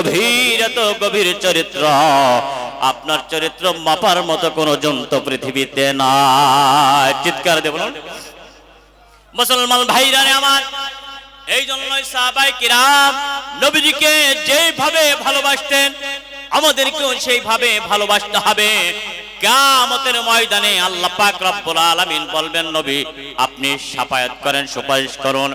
গভীর চরিত্র, আপনার চরিত্র মাপার মতো কোন জন্তু পৃথিবীতে নাই। চিৎকার দেব মুসলমান ভাইরা আমার। এই জন্যই সাহাবায়ে কিরাম নবীজিকে যেভাবে ভালোবাসতেন আমাদেরকেও সেইভাবে ভালোবাসতে হবে। কিয়ামতের ময়দানে আল্লাহ পাক রব্বুল আলামিন বলবেন, নবী আপনি শাফায়াত করেন, সুপারিশ করুন।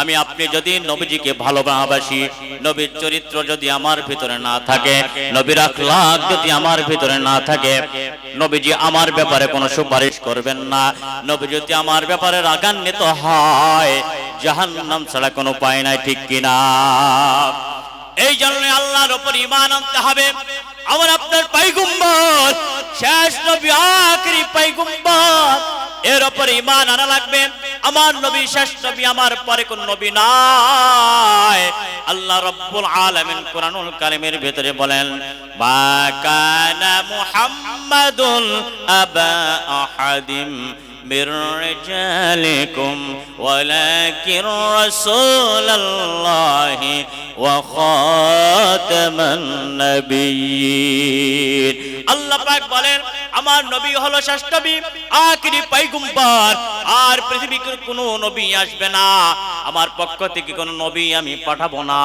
আমি আপনি যদি নবীজিকে ভালোবাসি, নবীর চরিত্র যদি আমার ভিতরে না থাকে, নবীর আখলাক যদি আমার ভিতরে না থাকে, নবীজি আমার ব্যাপারে কোনো সুপারিশ করবেন না। নবী যদি আমার ব্যাপারে রাগান্বিত হয়, জাহান্নাম ছাড়া কোনো উপায় নাই। ঠিক কিনা? এই জন্য আল্লাহর উপর ঈমান আনতে হবে। আমার আপনার পয়গম্বর শেষ নবী, আখেরি পয়গম্বর, এর উপর ঈমান আনা লাগবে। আমার নবী শেষ নবী, আমার পরে কোন নবী নাই। আল্লাহ রাব্বুল আলামিন কুরআনুল কারীমের ভিতরে বলেন, মা কানা মুহাম্মাদুন আবা আহাদিম মির রিজালিকুম ওয়ালাকিন রাসূলুল্লাহি ওয়া খাতামান নবিয়্যিন। আল্লাহ পাক বলেন, আমার নবী হলো শেষ নবী, আখেরি পয়গম্বর। আর পৃথিবীর কোনো নবী আসবে না, আমার পক্ষ থেকে কোনো নবী আমি পাঠাবো না।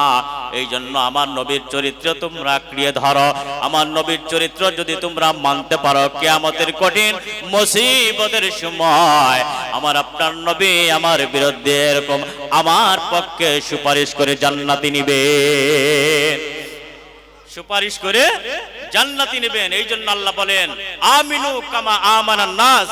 এই জন্য আমার নবীর চরিত্র তোমরা আঁকড়িয়ে ধরো। আমার নবীর চরিত্র যদি তোমরা মানতে পারো, কিয়ামতের কঠিন মুসিবতের সময় আমার আপনার নবী আমার বিরুদ্ধে এরকম আমার পক্ষে সুপারিশ করে জান্নাতি নিবে, সুপারিশ করে জান্নাতি নেবেন। এই জন্য আল্লাহ বলেন, আমিনু কামা আমানান নাস।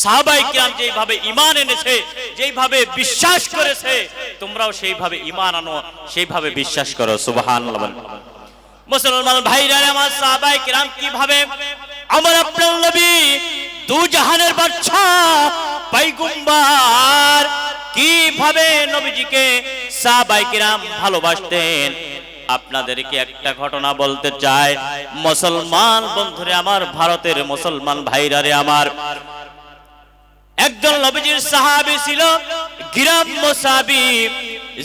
সাহাবায়ে কিরাম যেভাবে ঈমান এনেছে, যেভাবে বিশ্বাস করেছে, তোমরাও সেইভাবে ঈমান আনো, সেইভাবে বিশ্বাস করো। সুবহানাল্লাহ। মুসলমান ভাইরা আমার, সাহাবায়ে কিরাম কিভাবে আমার আপনার নবী দু জাহানের বাদশা পয়গম্বর কিভাবে নবীজিকে সাহাবায়ে কিরাম ভালোবাসতেন, আপনাদেরকে একটা ঘটনা বলতে চাই। মুসলমান বন্ধুরে আমার, ভারতের মুসলমান ভাইরারে আমার, একজন নবীজির সাহাবী ছিল, গিরাম্য সাহাবী।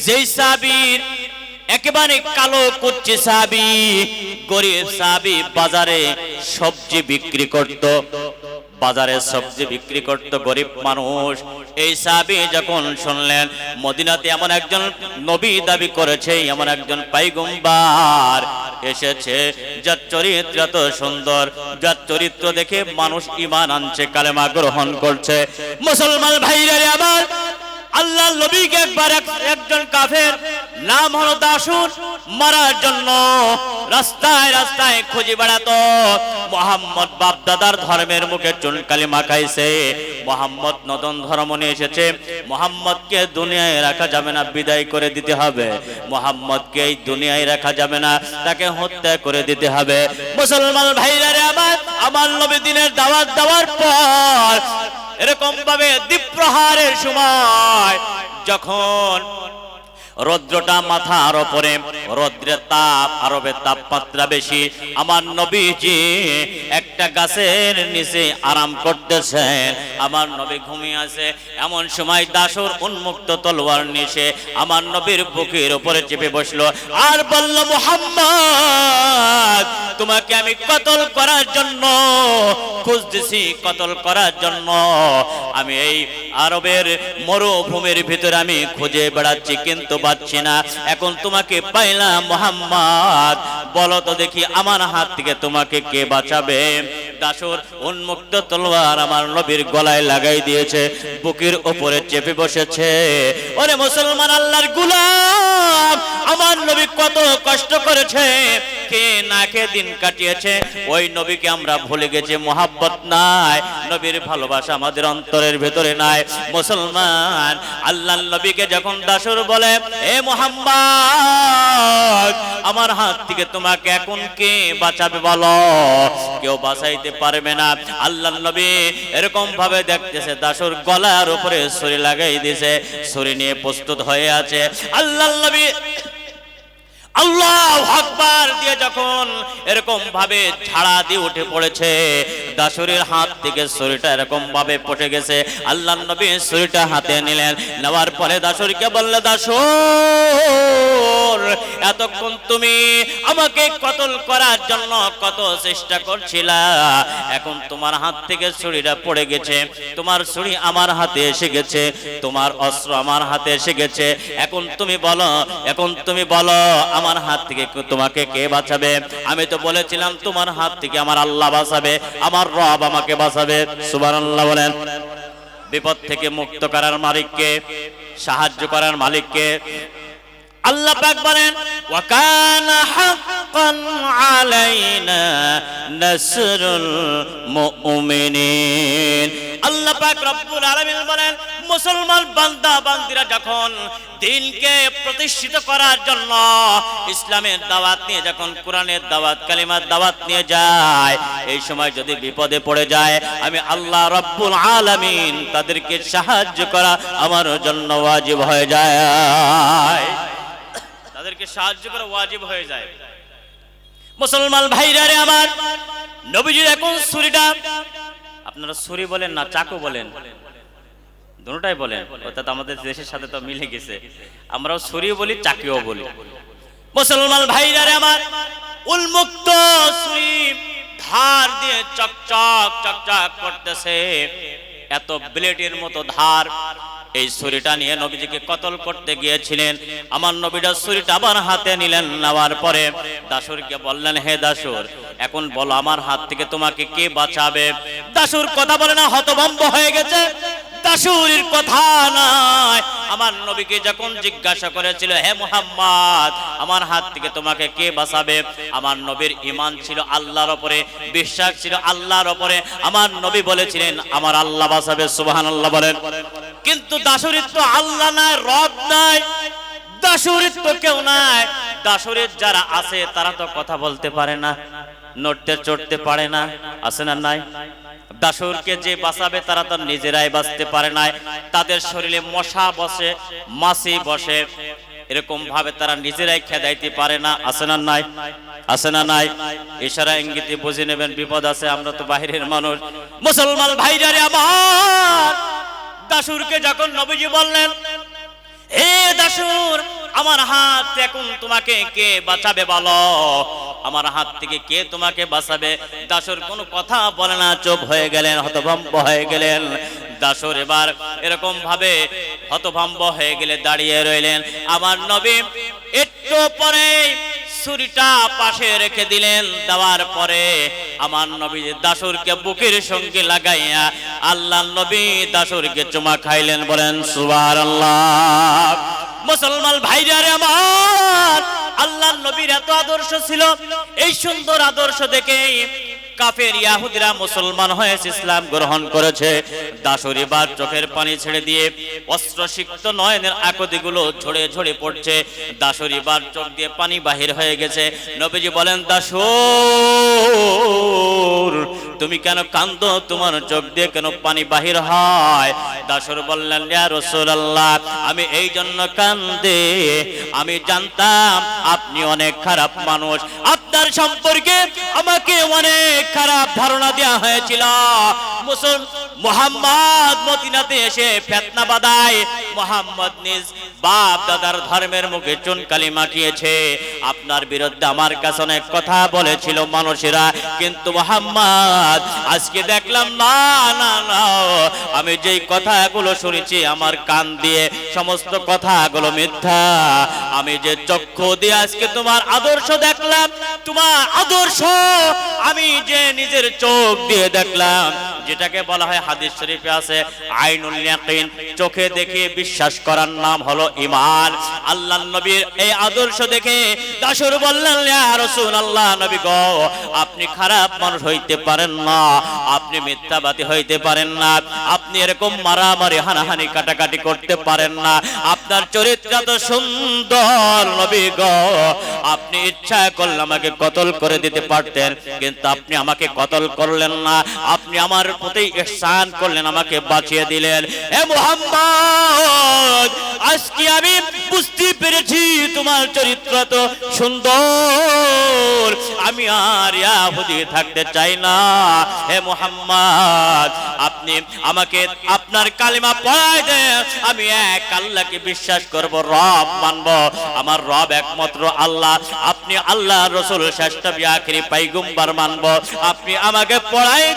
যেই সাহাবীর একেবারে কালো কুচ্চি সাহাবী, গরিব সাহাবী, বাজারে সবজি বিক্রি করত, বাজারে সবজি বিক্রি করত গরিব মানুষ। এই সাহাবী যখন শুনলেন মদিনাতে এমন একজন নবী দাবি করেছে, এমন একজন পয়গম্বর এসেছে, যার চরিত্র এত সুন্দর, যার চরিত্র দেখে মানুষ ঈমান আনছে, কালেমা গ্রহণ করছে। মুসলমান ভাইরা আমার, আল্লাহর নবীকে একবার একজন কাফের, নাম হলো দাসুর, মারার জন্য রাস্তায় রাস্তায় খুঁজে বেড়াতো। মুহাম্মদ বাপ দাদার ধর্মের মুখে চুনকালি মাখাইছে, মুহাম্মদ নতুন ধর্ম নিয়ে এসেছে, মুহাম্মদকে দুনিয়ায় রাখা যাবে না, বিদায় করে দিতে হবে। মুহাম্মদকে এই দুনিয়ায় রাখা যাবে না, তাকে হত্যা করে দিতে হবে। মুসলমান ভাইরা আমার নবী দিনের দাওয়াত দেওয়ার পর এরকম ভাবে দ্বীপ্রহারের সময় যখন রৌদ্রটা মাথার উপরে, রৌদ্রের তাপ, আরবের তাপমাত্রা বেশি, আমার নবীজি একটা গাছের নিচে আরাম করতেছেন, আমার নবী ঘুমিয়ে আছে। এমন সময় দাসুর উন্মুক্ত তলোয়ার নিয়ে আমার নবীর বুকের উপরে চেপে বসলো আর বলল, মুহাম্মদ তোমাকে আমি কতল করার জন্য খুঁজতেছি, কতল করার জন্য আমি এই আরবের মরুভূমির ভিতরে আমি খুঁজে বেড়াচ্ছি, কিন্তু পাচ্ছি না। এখন তোমাকে পাইলাম মুহাম্মদ, বলো তো দেখি আমার হাত থেকে তোমাকে কে বাঁচাবে? দাসুর উন্মুক্ত তলোয়ার আমার নবীর গলায় লাগাই দিয়েছে, বুকের উপরে চেপে বসেছে। ওরে মুসলমান, আল্লাহর গোলাম, আমার নবী কত কষ্ট করেছে, কে না কে দিন কাটিয়েছে, ওই নবীকে আমরা ভুলে গেছি। মুহাব্বত নাই, নবীর ভালোবাসা আমাদের অন্তরের ভেতরে নাই। মুসলমান, আল্লাহর নবীকে যখন দাসুর বলে, এ মুহাম্মদ আমার হাত থেকে তোমাকে এখন কে বাঁচাবে বলো? কেউ বাঁচাইতে পারবে না। আল্লাহর নবী এরকম ভাবে দেখতেছে, দাসুর গলার উপরে ছুরি লাগাই দিয়েছে, ছুরি নিয়ে প্রস্তুত হয়ে আছে। আল্লাহর নবী আল্লাহু আকবার দিয়ে যখন এরকম ভাবে ঝাড়া দিয়ে উঠে পড়েছে, দাসুরের হাত থেকে ছুরিটা এরকম ভাবে পড়ে গেছে। আল্লাহর নবী ছুরিটা হাতে নিলেন, নেওয়ার পরে দাসুরকে বললেন, দাসুর এতক্ষণ তুমি আমাকে কতল করার জন্য কত চেষ্টা করছিলা, এখন তোমার হাত থেকে ছুরিটা পড়ে গেছে, তোমার ছুরি আমার হাতে এসে গেছে, তোমার অস্ত্র আমার হাতে এসে গেছে, এখন তুমি বলো আমার হাত থেকে তোমাকে কে বাঁচাবে? আমি তো বলেছিলাম তোমার হাত থেকে আমার আল্লাহ বাঁচাবে, আমার রব আমাকে বাঁচাবে। সুবহানাল্লাহ বলেন। বিপদ থেকে মুক্ত করার মালিককে, সাহায্য করার মালিককে আল্লাহ পাক বলেন ওয়া কানা হাক্কান আলাইনা নাসরুল মুমিনিন। আল্লাহ পাক রব্বুল আলামিন বলেন মুসলমান বান্দা বান্দিরা যখন দ্বীনকে প্রতিষ্ঠিত করার জন্য ইসলামের দাওয়াত নিয়ে, যখন কোরআনের দাওয়াত কালিমার দাওয়াত নিয়ে যায়, এই সময় যদি বিপদে পড়ে যায় আমি আল্লাহ রব্বুল আলামিন তাদেরকে সাহায্য করা আমার জন্য ওয়াজিব হয়ে যায়, তাদেরকে সাহায্য করা ওয়াজিব হয়ে যায়। মুসলমান ভাইরা রে আমার, নবীজির এখন ছুরিটা, আপনারা ছুরি বলেন না চাকু বলেন, দুটোটাই বলেন, অর্থাৎ আমাদের দেশের সাথে তো মিলে গেছে, আমরাও ছুরিও বলি চাকিও বলি। মুসলমান ভাইরা রে আমার, উন্মুক্ত ছুরি ধার দিয়ে চকচক চকচক করতেছে, এত ব্লেডের মতো ধার। এই ছুরিটা নিয়ে নবীজিকে কতল করতে গিয়েছিলেন। আমার নবীটা ছুরিটা আবার হাতে নিলেন, নেওয়ার পরে দাসুরকে বললেন, হে দাসুর এখন বলো আমার হাত থেকে তোমাকে কে বাঁচাবে? দাসুর কথা বলে না, হতভম্ব হয়ে গেছে, দাসুরির কথা নাই। আমার নবীকে যখন জিজ্ঞাসা করেছিল, হে মুহাম্মদ আমার হাত থেকে তোমাকে কে বাঁচাবে? আমার নবীর ঈমান ছিল আল্লাহর উপরে, বিশ্বাস ছিল আল্লাহর উপরে, আমার নবী বলেছিলেন আমার আল্লাহ বাঁচাবে। সুবহানাল্লাহ বলেন। কিন্তু দাসুরির তো আল্লাহ নাই, রব নাই, দাসুরির তো কেউ নাই। দাসুরির যারা আছে তারা তো কথা বলতে পারে না, নড়তে চড়তে পারে না, আছে না নাই? দাসুরকে যে বাঁচাবে তারা তো নিজেরাই বাঁচতে পারে না, তাদের শরীরে মশা বসে, মাছি বসে, এরকম ভাবে তারা নিজেরাই খেদাইতে পারে না, আছে না নাই? আছে না নাই? ইশারা ইঙ্গিতে বুঝে নেবেন বিপদ আছে, আমরা তো বাইরের মানুষ। মুসলমান ভাইরা রে আমার, দাসুরকে যখন নবীজি বললেন, হে দাসুর আমার হাত এখন তোমাকে কে বাঁচাবে বলো, আমার হাত থেকে কে তোমাকে বাঁচাবে? দাসুর কোনো কথা বলে না, চুপ হয়ে গেলেন, হতভম্ব হয়ে গেলেন। দাসুর এবার এরকম ভাবে হতভম্ব হয়ে গেলে দাঁড়িয়ে রইলেন। আমার নবী একটু পরে ছুরিটা পাশে রেখে দিলেন, দেওয়ার পরে আমার নবী দাসুরকে বুকের সঙ্গে লাগাইয়া আল্লাহ নবী দাসুরকে চুমা খাইলেন। বলেন সুবহানাল্লাহ। মুসলমান ভাইরা রে আমার, আল্লাহ নবীর এত আদর্শ ছিল, এই সুন্দর আদর্শ দেখে কাফের ইহুদিরা মুসলমান হয়েছে, ইসলাম গ্রহণ করেছে। দাসুর এবার চোখের পানি ছেড়ে দিয়ে অস্ত্রসিক্ত নয়নের আকদিগুলো ঝরে ঝরে পড়ছে, দাসুর এবার চোখ দিয়ে পানি বাহির হয়ে গেছে। নবীজি বলেন, দাসুর তুমি কেন কাঁদো? তোমার চোখ দিয়ে কেন পানি বাহির হয়? দাসুর বললেন, ইয়া রাসূলুল্লাহ আমি এই জন্য কাঁদে, আমি জানতাম আপনি অনেক খারাপ মানুষ, আপনার সম্পর্কে আমাকে অনেক খারাপ ধারণা দেওয়া হয়েছিল। মুহাম্মদ মদিনাতে এসে ফিতনা বাঁধায়, মুহাম্মদ নিজ বাপ দাদার ধর্মের মুখে চুন কালি মাখিয়েছে, আপনার বিরুদ্ধে আমার কাছে অনেক কথা বলেছিল মানুষেরা, কিন্তু মুহাম্মদ আজকে দেখলাম না না না, আমি যেই কথাগুলো শুনেছি আমার কান দিয়ে সমস্ত কথাগুলো মিথ্যা, আমি যে চক্ষু দিয়ে আজকে তোমার আদর্শ দেখলাম, তোমার আদর্শ আমি যে নিজের চোখ দিয়ে দেখলাম, যেটাকে বলা হয় হাদিস শরীফে আছে আইনুল ইয়াকিন, চোখে দেখে বিশ্বাস করার নাম হলো ঈমান। আল্লাহর নবীর এই আদর্শ দেখে দাসুর বললেন, ইয়া রাসূলুল্লাহ নবী গো আপনি খারাপ মানুষ হইতে পারেন না, আপনি মিথ্যাবাদী হইতে পারেন না, আপনি এরকম মারামারি হানাহানি কাটাকাটি করতে পারেন না, আপনার চরিত্র তো সুন্দর নবী গো, আপনি ইচ্ছা করলে আমাকে কতল করে দিতে পারতেন, কিন্তু আপনি আমাকে কতল করলেন না, আপনি আমার প্রতি ইহসান করলেন, আমাকে বাঁচিয়ে দিলেন। হে মুহাম্মদ আজকে আমি বুঝতে পেরেছি তোমার চরিত্র তো সুন্দর, আমি আর ইয়া ইয়াহুদি থাকতে চাই না। হে মুহাম্মদ, আপনি আমাকে আপনার কালিমা পড়ায় দেন, আমি এক আল্লাহকে বিশ্বাস করব, রব মানব, আমার রব একমাত্র আল্লাহ, আপনি আল্লাহ রাসূল শ্রেষ্ঠ নবী আখিরি পয়গম্বর মানব, আপনি আমাকে পড়ায়